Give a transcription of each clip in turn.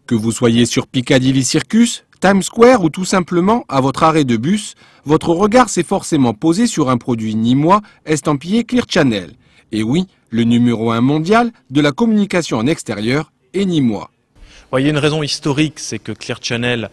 Que vous soyez sur Piccadilly Circus, Times Square ou tout simplement à votre arrêt de bus, votre regard s'est forcément posé sur un produit nîmois estampillé Clear Channel. Et oui, le numéro 1 mondial de la communication en extérieur est nîmois. Il y a une raison historique, c'est que Clear Channel,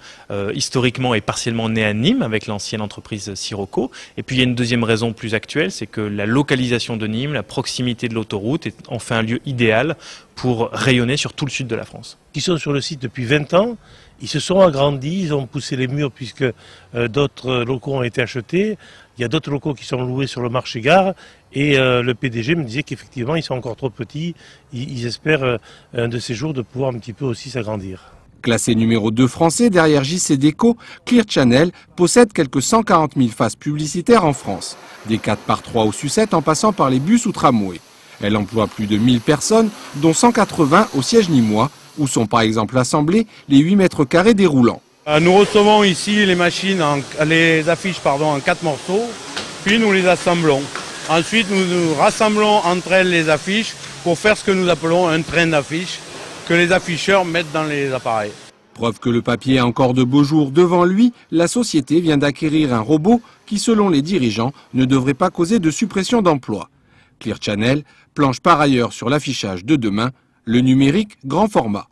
historiquement, est partiellement né à Nîmes avec l'ancienne entreprise Sirocco. Et puis il y a une deuxième raison plus actuelle, c'est que la localisation de Nîmes, la proximité de l'autoroute est en fait un lieu idéal pour rayonner sur tout le sud de la France. Ils sont sur le site depuis 20 ans, ils se sont agrandis, ils ont poussé les murs puisque d'autres locaux ont été achetés. Il y a d'autres locaux qui sont loués sur le marché gare et le PDG me disait qu'effectivement ils sont encore trop petits. Ils espèrent un de ces jours de pouvoir un petit peu aussi s'agrandir. Classé numéro 2 français derrière JC Deco, Clear Channel possède quelques 140 000 faces publicitaires en France, des 4x3 au sucette en passant par les bus ou tramways. Elle emploie plus de 1000 personnes, dont 180 au siège nîmois, où sont par exemple assemblés les 8 mètres carrés déroulants. Nous recevons ici les machines, les affiches en 4 morceaux, puis nous les assemblons. Ensuite, nous rassemblons entre elles les affiches pour faire ce que nous appelons un train d'affiches que les afficheurs mettent dans les appareils. Preuve que le papier a encore de beaux jours devant lui, la société vient d'acquérir un robot qui, selon les dirigeants, ne devrait pas causer de suppression d'emplois. Clear Channel planche par ailleurs sur l'affichage de demain, le numérique grand format.